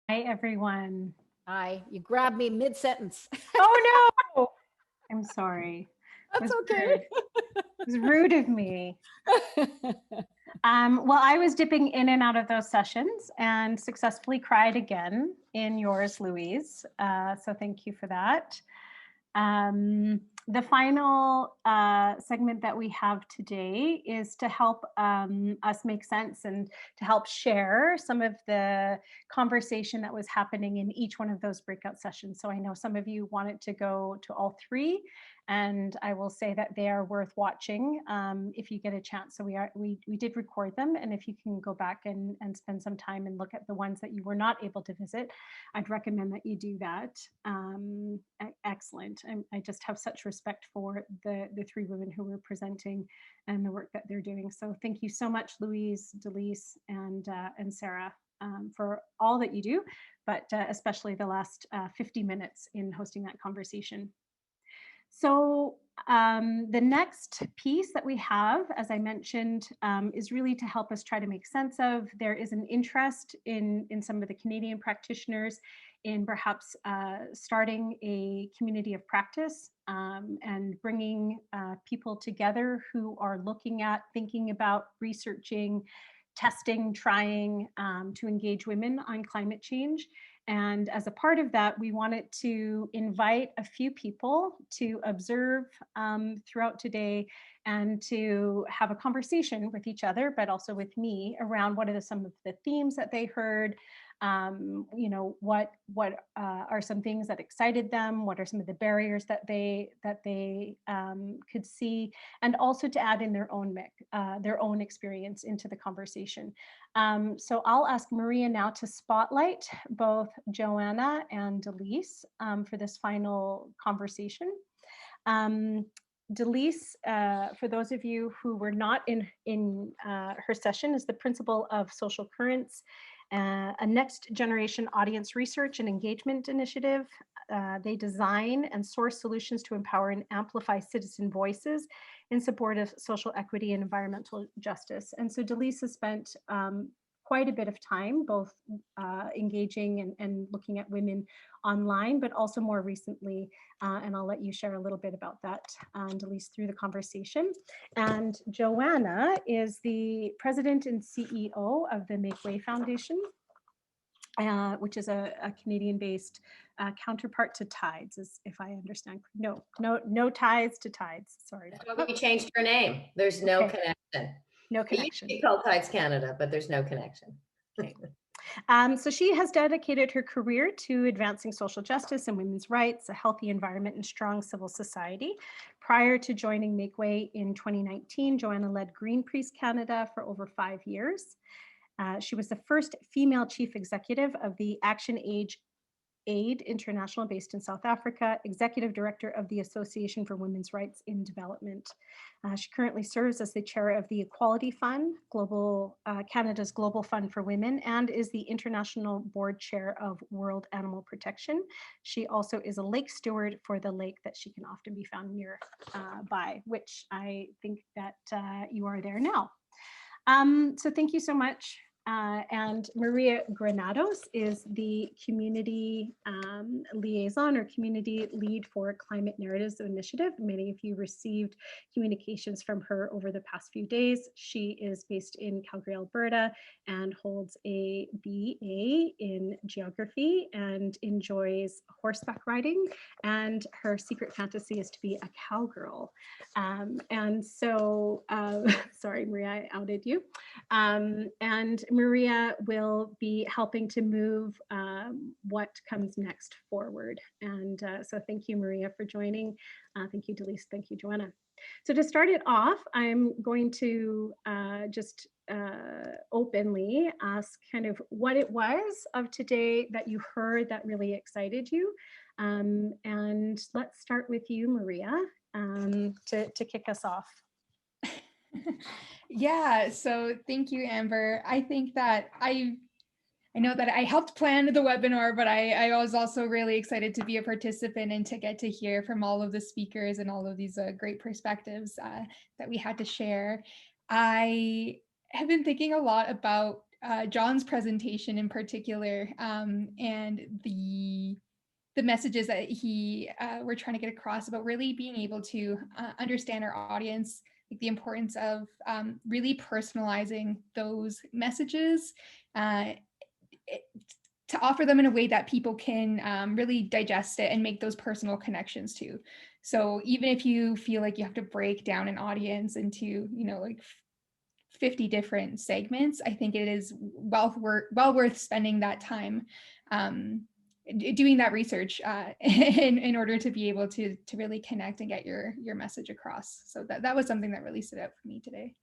Hi, everyone. Hi, you grabbed me mid-sentence. Oh, no. I'm sorry. It That's was okay. rude. It was rude of me. Well, I was dipping in and out of those sessions and successfully cried again in yours, Louise. So thank you for that. The final segment that we have today is to help us make sense and to help share some of the conversation that was happening in each one of those breakout sessions. So I know some of you wanted to go to all three, and I will say that they are worth watching if you get a chance. So we did record them, and if you can go back and spend some time and look at the ones that you were not able to visit, I'd recommend that you do that. Excellent. I just have such respect for the three women who were presenting and the work that they're doing. So thank you so much, Louise, Delise, and Sarah, for all that you do, but especially the last 50 minutes in hosting that conversation. So the next piece that we have, as I mentioned, is really to help us try to make sense of. There is an interest in some of the Canadian practitioners in perhaps starting a community of practice and bringing people together who are looking at, thinking about, researching, testing, trying to engage women on climate change. And as a part of that, we wanted to invite a few people to observe throughout today and to have a conversation with each other, but also with me around what are some of the themes that they heard. What are some things that excited them? What are some of the barriers that they could see, and also to add in their own experience into the conversation. So I'll ask Maria now to spotlight both Joanna and Delise for this final conversation. Delise, for those of you who were not in her session, is the principal of Social Currents, a next generation audience research and engagement initiative. They design and source solutions to empower and amplify citizen voices in support of social equity and environmental justice. And so Delise has spent quite a bit of time both engaging and looking at women online, but also more recently, and I'll let you share a little bit about that, Delise, through the conversation. And Joanna is the president and CEO of the Make Way Foundation, which is a Canadian-based counterpart to Tides, as if I understand. No ties to Tides. Sorry. That's why we changed her name. There's no Okay. connection. No It used to connection. be called Tides Canada, but there's no connection. Okay. So she has dedicated her career to advancing social justice and women's rights, a healthy environment, and strong civil society. Prior to joining Make Way in 2019, Joanna led Greenpeace Canada for over 5 years. She was the first female chief executive of the Action Aid International, based in South Africa, executive director of the Association for Women's Rights in Development. She currently serves as the chair of the Equality Fund, Canada's Global Fund for Women, and is the international board chair of World Animal Protection. She also is a lake steward for the lake that she can often be found nearby, which I think that you are there now. So thank you so much. And Maria Granados is the community liaison or community lead for Climate Narratives Initiative. Many of you received communications from her over the past few days. She is based in Calgary, Alberta, and holds a BA in geography and enjoys horseback riding. And her secret fantasy is to be a cowgirl. And so, sorry, Maria, I outed you. And Maria will be helping to move what comes next forward. And so thank you, Maria, for joining. Thank you, Delise. Thank you, Joanna. So to start it off, I'm going to just openly ask kind of what it was of today that you heard that really excited you. And let's start with you, Maria, to kick us off. Yeah, so thank you, Amber. I think that I know that I helped plan the webinar, but I was also really excited to be a participant and to get to hear from all of the speakers and all of these great perspectives that we had to share. I have been thinking a lot about John's presentation in particular, and the messages that he were trying to get across about really being able to understand our audience, like the importance of really personalizing those messages to offer them in a way that people can really digest it and make those personal connections too. So even if you feel like you have to break down an audience into, like 50 different segments, I think it is well worth spending that time doing that research in order to be able to really connect and get your message across. So that was something that really stood out for me today.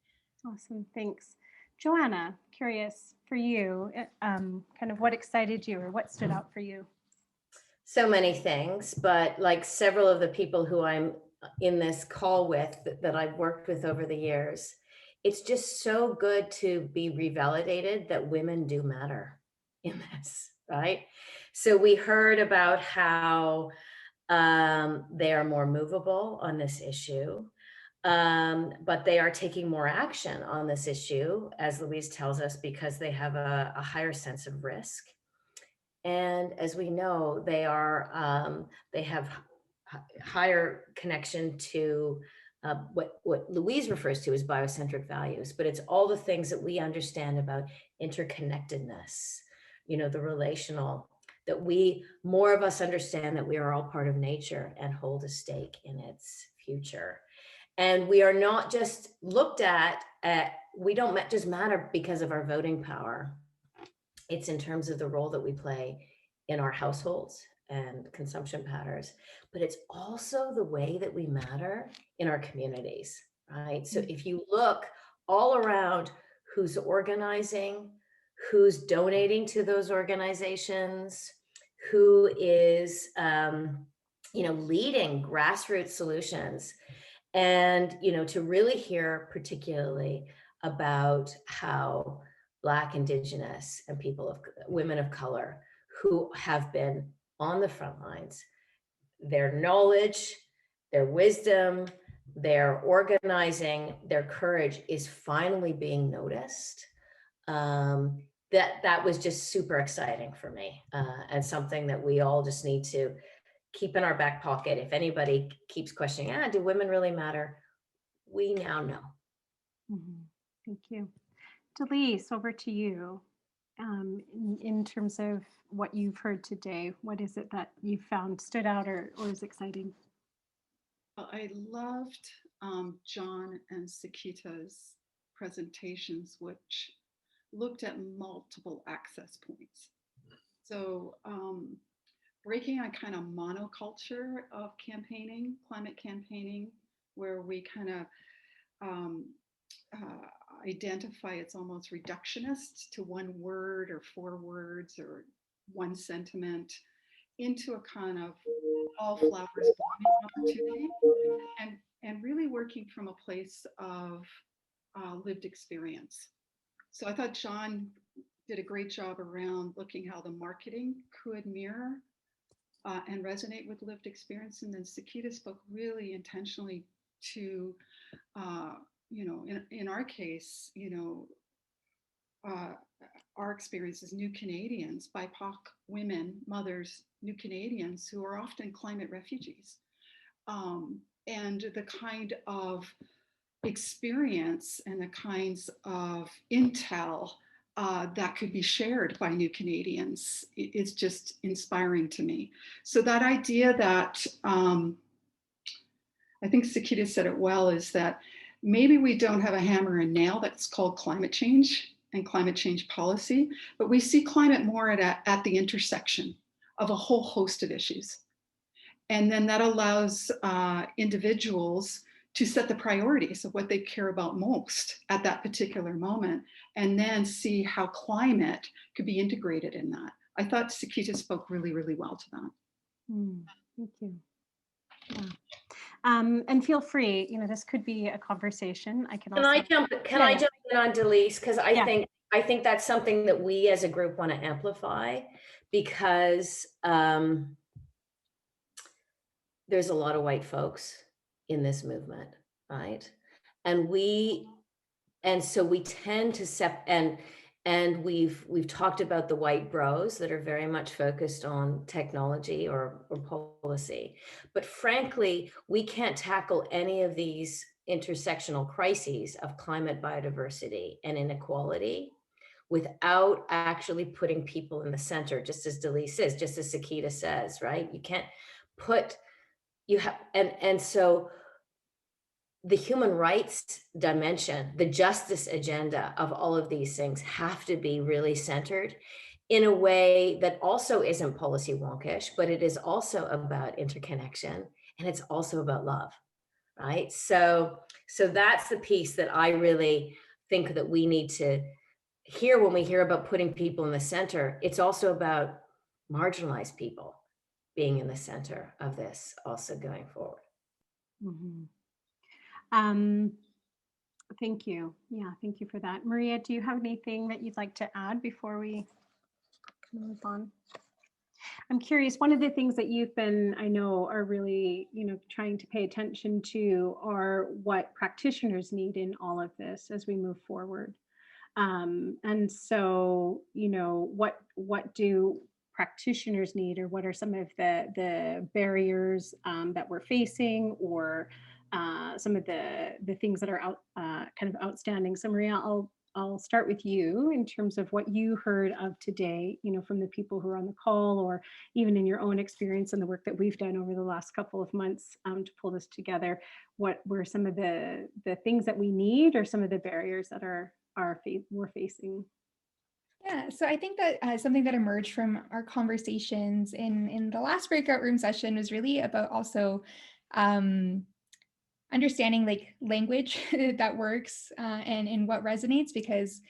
Awesome, thanks. Joanna, curious for you, kind of what excited you or what stood out for you? So many things, but like several of the people who I'm in this call with that I've worked with over the years, it's just so good to be revalidated that women do matter in this, right? So we heard about how they are more movable on this issue, but they are taking more action on this issue, as Louise tells us, because they have a higher sense of risk. And as we know, they have higher connection to what Louise refers to as biocentric values, but it's all the things that we understand about interconnectedness, the relational, that more of us understand that we are all part of nature and hold a stake in its future. And we are not just looked at, we don't just matter because of our voting power. It's in terms of the role that we play in our households and consumption patterns, but it's also the way that we matter in our communities, right? So if you look all around who's organizing, who's donating to those organizations, who is, leading grassroots solutions, and, to really hear particularly about how Black, Indigenous, and women of color who have been on the front lines, their knowledge, their wisdom, their organizing, their courage is finally being noticed. That was just super exciting for me, and something that we all just need to keep in our back pocket. If anybody keeps questioning, do women really matter? We now know. Mm-hmm. Thank you. Delise, over to you. In terms of what you've heard today, what is it that you found stood out or is exciting? I loved John and Sakita's presentations, which looked at multiple access points. So breaking a kind of monoculture of campaigning, climate campaigning, where we kind of identify it's almost reductionist to one word or 4 words or one sentiment, into a kind of all flowers blooming opportunity, and really working from a place of lived experience. So I thought John did a great job around looking how the marketing could mirror and resonate with lived experience. And then Sakita spoke really intentionally to, in our case, our experience as new Canadians, BIPOC women, mothers, new Canadians who are often climate refugees. And the kind of experience and the kinds of intel that could be shared by new Canadians is just inspiring to me. So that idea that, I think Sakita said it well, is that maybe we don't have a hammer and nail that's called climate change and climate change policy, but we see climate more at the intersection of a whole host of issues. And then that allows individuals to set the priorities of what they care about most at that particular moment, and then see how climate could be integrated in that. I thought Sakita spoke really, really well to that. Thank you. Yeah. And feel free, this could be a conversation. Can I jump in on Delise? Because I think that's something that we as a group want to amplify, because there's a lot of white folks in this movement, right? And so we tend to And we've talked about the white bros that are very much focused on technology or policy. But frankly, we can't tackle any of these intersectional crises of climate, biodiversity, and inequality without actually putting people in the center, just as Delise says, just as Sakita says, right? You can't put, you have, and so the human rights dimension, the justice agenda of all of these things have to be really centered in a way that also isn't policy wonkish, but it is also about interconnection, and it's also about love, right? So that's the piece that I really think that we need to hear when we hear about putting people in the center. It's also about marginalized people being in the center of this also going forward. Mhm. Thank you. Yeah, thank you for that. Maria, do you have anything that you'd like to add before we move on? I'm curious, one of the things that you've been, I know, are really, trying to pay attention to are what practitioners need in all of this as we move forward. And so, what do practitioners need, or what are some of the barriers that we're facing, or some of the things that are kind of outstanding? So Maria, I'll start with you in terms of what you heard of today, from the people who are on the call, or even in your own experience and the work that we've done over the last couple of months to pull this together. What were some of the things that we need, or some of the barriers that we're facing? Yeah, so I think that something that emerged from our conversations in the last breakout room session was really about also understanding like language that works and what resonates, because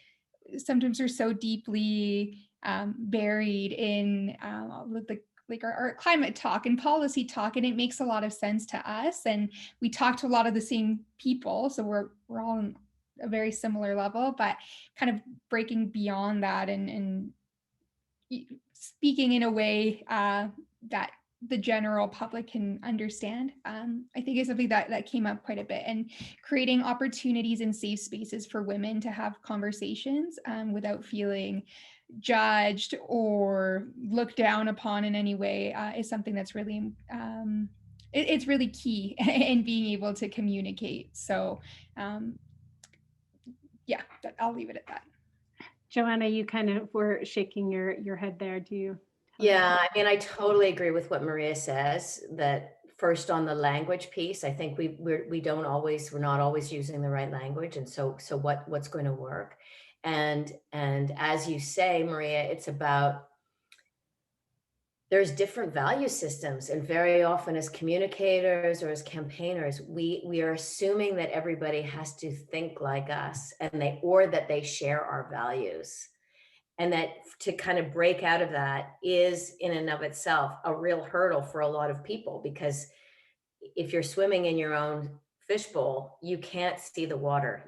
sometimes we're so deeply buried in our climate talk and policy talk, and it makes a lot of sense to us, and we talk to a lot of the same people, so we're all on a very similar level, but kind of breaking beyond that and speaking in a way that the general public can understand, I think is something that came up quite a bit, and creating opportunities and safe spaces for women to have conversations without feeling judged or looked down upon in any way is something that's really it's really key in being able to communicate. So yeah, I'll leave it at that. Joanna, you kind of were shaking your head there. Do you? Yeah, I mean, I totally agree with what Maria says, that first on the language piece, I think we're not always using the right language. And so what's going to work? And as you say, Maria, it's about, there's different value systems, and very often as communicators or as campaigners, we are assuming that everybody has to think like us, and that they share our values. And that to kind of break out of that is in and of itself a real hurdle for a lot of people, because if you're swimming in your own fishbowl, you can't see the water.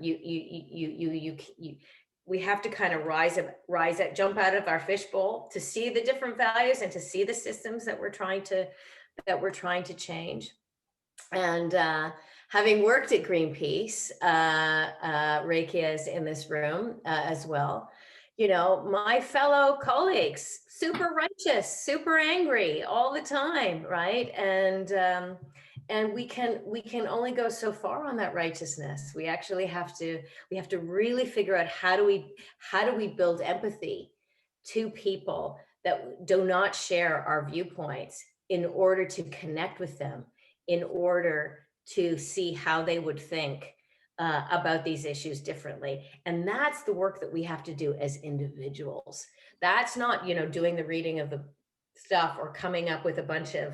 We have to kind of rise up, jump out of our fishbowl to see the different values and to see the systems that we're trying to change. And having worked at Greenpeace, Reiki is in this room as well. My fellow colleagues, super righteous, super angry all the time, right? And we can only go so far on that righteousness. We actually have to really figure out how do we build empathy to people that do not share our viewpoints, in order to connect with them, in order to see how they would think about these issues differently. And that's the work that we have to do as individuals. That's not, doing the reading of the stuff or coming up with a bunch of,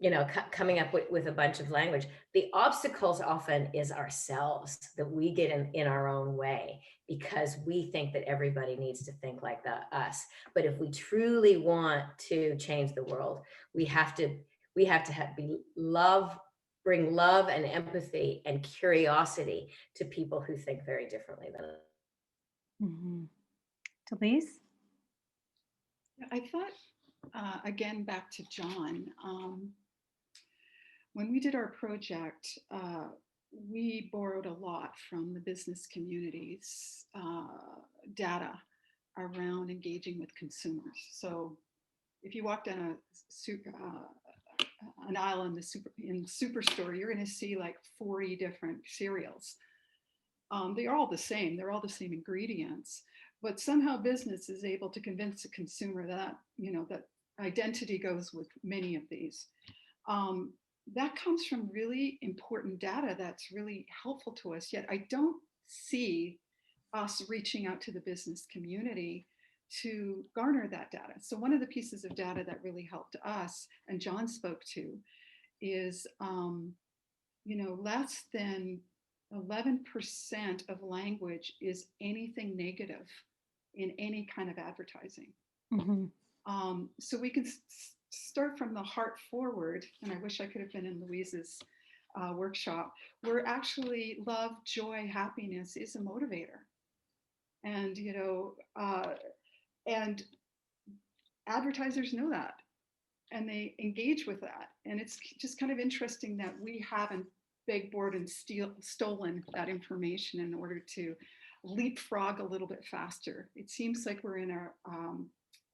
with a bunch of language. The obstacles often is ourselves, that we get in our own way, because we think that everybody needs to think like us. But if we truly want to change the world, we have to bring love and empathy and curiosity to people who think very differently than us. Mm-hmm. Delise? I thought, again, back to John, when we did our project, we borrowed a lot from the business community's data around engaging with consumers. So if you walk down an aisle in the superstore, you're going to see like 40 different cereals. They are all the same. They're all the same ingredients, but somehow business is able to convince the consumer that, you know, that identity goes with many of these. That comes from really important data that's really helpful to us. Yet I don't see us reaching out to the business community to garner that data. So one of the pieces of data that really helped us, and John spoke to, is you know, less than 11% of language is anything negative in any kind of advertising. Mm-hmm. So we can start from the heart forward, and I wish I could have been in Louise's workshop, where actually love, joy, happiness is a motivator. And, you know, and advertisers know that, and they engage with that. And it's just kind of interesting that we haven't big board and stolen that information in order to leapfrog a little bit faster. It seems like we're in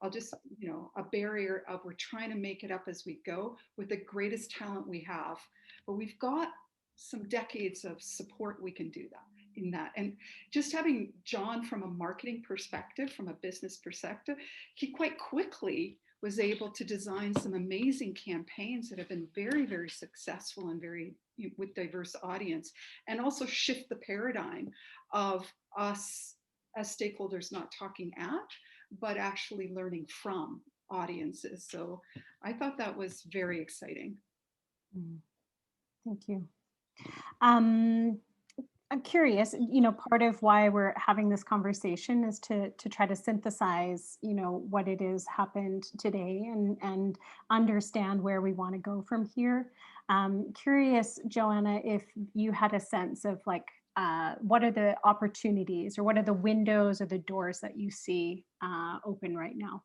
I'll just, you know, a barrier of we're trying to make it up as we go with the greatest talent we have. But we've got some decades of support we can do that in that. And just having John from a marketing perspective, from a business perspective, he quite quickly was able to design some amazing campaigns that have been very, very successful and very with diverse audience, and also shift the paradigm of us as stakeholders not talking at, but actually learning from audiences. So I thought that was very exciting. Thank you. I'm curious, you know, part of why we're having this conversation is to try to synthesize, you know, what it is happened today and understand where we want to go from here. Curious, Joanna, if you had a sense of like, what are the opportunities or what are the windows or the doors that you see open right now?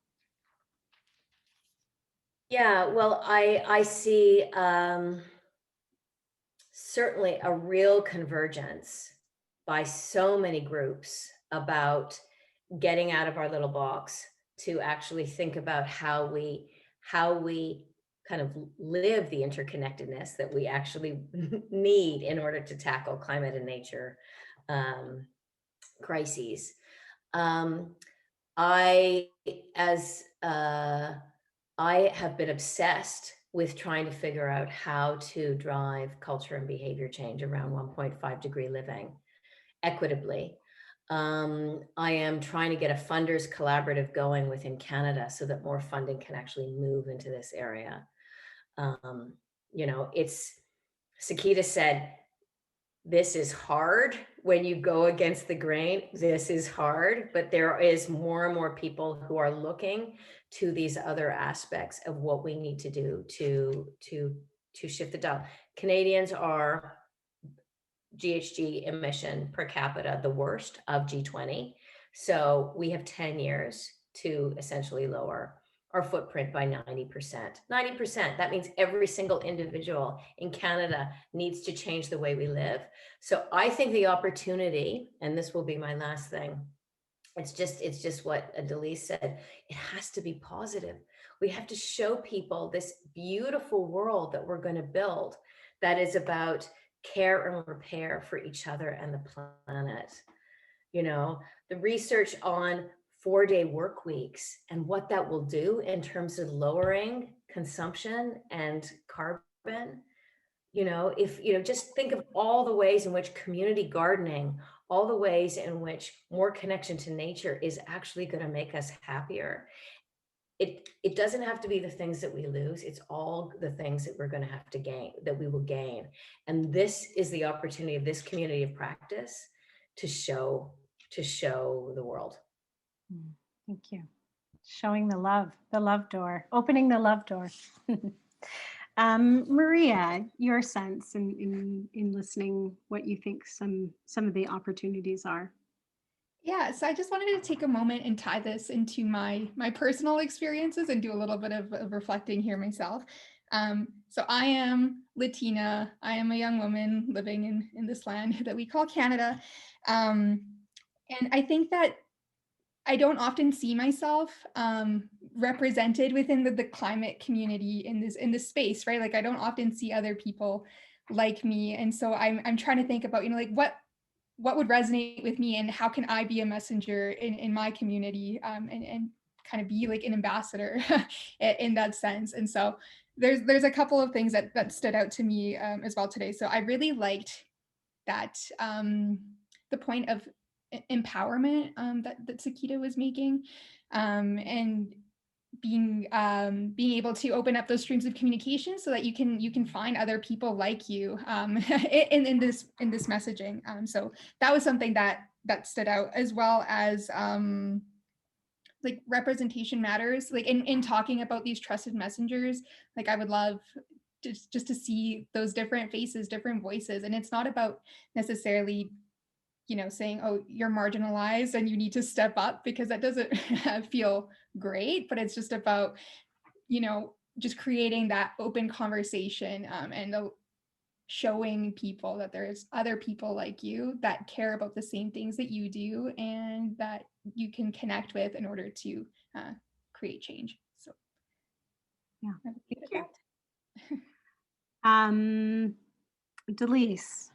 Yeah, well, I see certainly a real convergence by so many groups about getting out of our little box to actually think about how we kind of live the interconnectedness that we actually need in order to tackle climate and nature crises. I have been obsessed with trying to figure out how to drive culture and behavior change around 1.5 degree living equitably. I am trying to get a funders collaborative going within Canada so that more funding can actually move into this area. You know, Sakita said, this is hard when you go against the grain. This is hard, but there is more and more people who are looking to these other aspects of what we need to do to shift the dial. Canadians are GHG emission per capita the worst of G20. So we have 10 years to essentially lower our footprint by 90%. 90%, that means every single individual in Canada needs to change the way we live. So I think the opportunity, and this will be my last thing, it's just what Adelise said, it has to be positive. We have to show people this beautiful world that we're going to build that is about care and repair for each other and the planet. You know, the research on 4-day work weeks and what that will do in terms of lowering consumption and carbon. You know, if, you know, just think of all the ways in which community gardening, all the ways in which more connection to nature is actually going to make us happier. It doesn't have to be the things that we lose. It's all the things that we're going to have to gain, that we will gain. And this is the opportunity of this community of practice to show the world. Thank you. Showing the love door, opening the love door. Maria, your sense in listening, what you think some of the opportunities are. Yeah, so I just wanted to take a moment and tie this into my personal experiences and do a little bit of reflecting here myself. So I am Latina. I am a young woman living in this land that we call Canada. And I think that I don't often see myself represented within the climate community in this space, right? Like I don't often see other people like me. And so I'm trying to think about, like what would resonate with me and how can I be a messenger in my community and kind of be like an ambassador in that sense. And so there's a couple of things that stood out to me as well today. So I really liked that the point of empowerment that Sakita was making, and being able to open up those streams of communication so that you can find other people like you in this messaging. So that was something that stood out, as well as like representation matters. Like in talking about these trusted messengers, like I would love just to see those different faces, different voices, and it's not about necessarily saying, oh, you're marginalized and you need to step up, because that doesn't feel great, but it's just about, just creating that open conversation and showing people that there's other people like you that care about the same things that you do and that you can connect with in order to create change. So Yeah, I would leave it at thank you. Delise,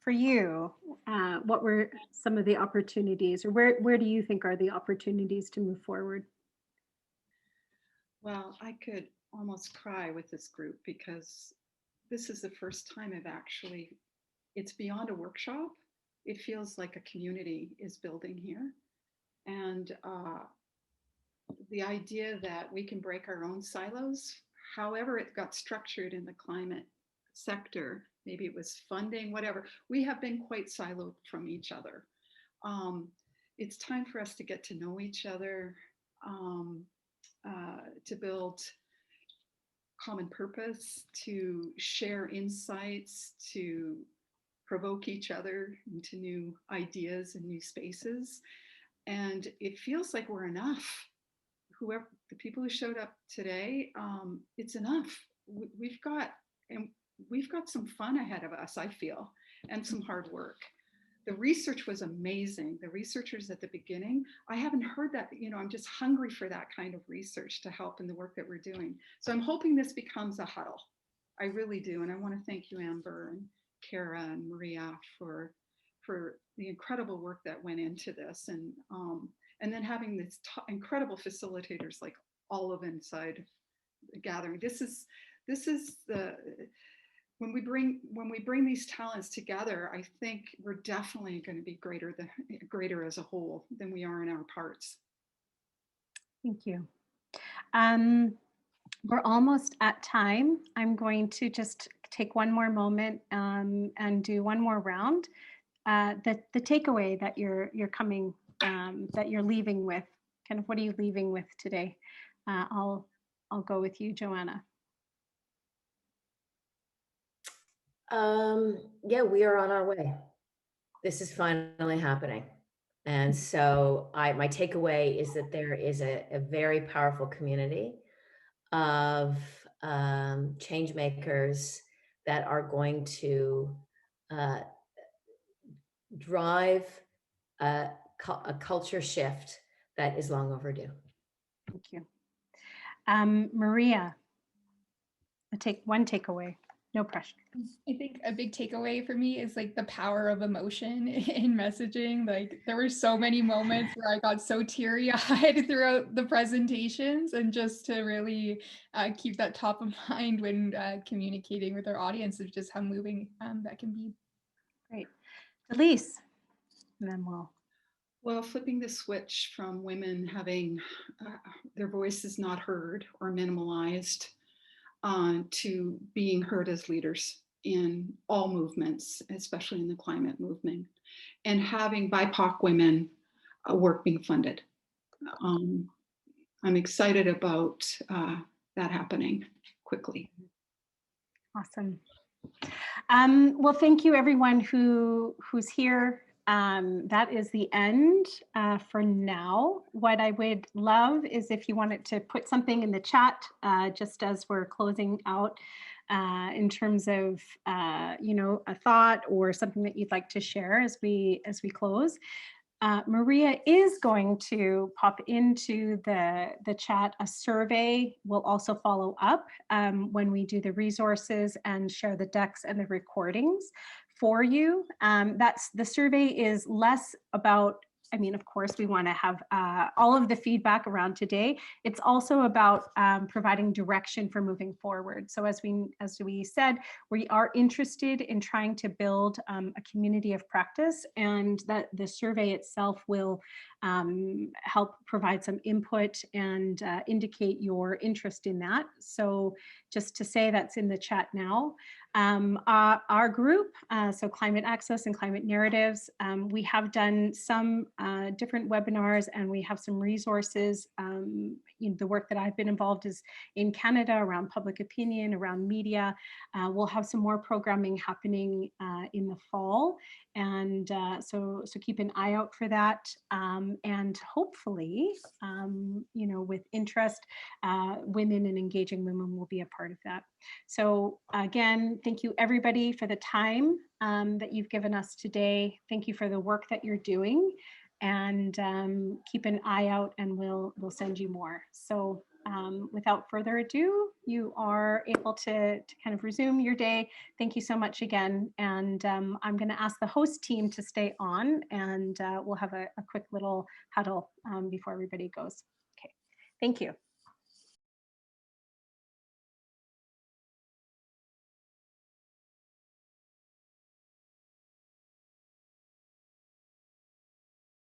for you, what were some of the opportunities, or where do you think are the opportunities to move forward? Well, I could almost cry with this group because this is the first time it's beyond a workshop. It feels like a community is building here. And the idea that we can break our own silos, however it got structured in the climate sector, maybe it was funding, whatever, we have been quite siloed from each other. It's time for us to get to know each other, to build common purpose, to share insights, to provoke each other into new ideas and new spaces. And it feels like we're enough. Whoever the people who showed up today, it's enough. We've got some fun ahead of us, I feel, and some hard work. The research was amazing. The researchers at the beginning, I haven't heard that, I'm just hungry for that kind of research to help in the work that we're doing. So I'm hoping this becomes a huddle. I really do. And I want to thank you, Amber and Kara and Maria, for the incredible work that went into this. And then having these incredible facilitators like all of inside the gathering. This is the, when we bring these talents together, I think we're definitely going to be greater as a whole than we are in our parts. Thank you. We're almost at time. I'm going to just take one more moment and do one more round. The takeaway that you're coming, that you're leaving with, kind of what are you leaving with today? I'll go with you, Joanna. Yeah, we are on our way. This is finally happening. And so my takeaway is that there is a very powerful community of change makers that are going to drive a culture shift that is long overdue. Thank you. Maria, one takeaway, no pressure. I think a big takeaway for me is like the power of emotion in messaging. Like there were so many moments where I got so teary-eyed throughout the presentations, and just to really keep that top of mind when communicating with our audience is just how moving that can be. Great. Delise, and then Well, flipping the switch from women having their voices not heard or minimalized to being heard as leaders in all movements, especially in the climate movement, and having BIPOC women work being funded. I'm excited about that happening quickly. Awesome. Well, thank you everyone who's here. That is the end for now. What I would love is if you wanted to put something in the chat just as we're closing out in terms of a thought or something that you'd like to share as we close. Maria is going to pop into the chat a survey. We'll also follow up when we do the resources and share the decks and the recordings for you. That's the survey is less about, I mean, of course, we want to have all of the feedback around today. It's also about providing direction for moving forward. So as we said, we are interested in trying to build a community of practice, and that the survey itself will help provide some input and indicate your interest in that. So just to say, that's in the chat now. Our group, so Climate Access and Climate Narratives, we have done some different webinars, and we have some resources. The work that I've been involved is in Canada around public opinion, around media. We'll have some more programming happening in the fall, and so keep an eye out for that. And hopefully, with interest, women and engaging women will be a part of that. So again, thank you everybody for the time that you've given us today. Thank you for the work that you're doing, and keep an eye out, and we'll send you more. So without further ado, you are able to kind of resume your day. Thank you so much again. And I'm going to ask the host team to stay on, and we'll have a quick little huddle before everybody goes. Okay, thank you.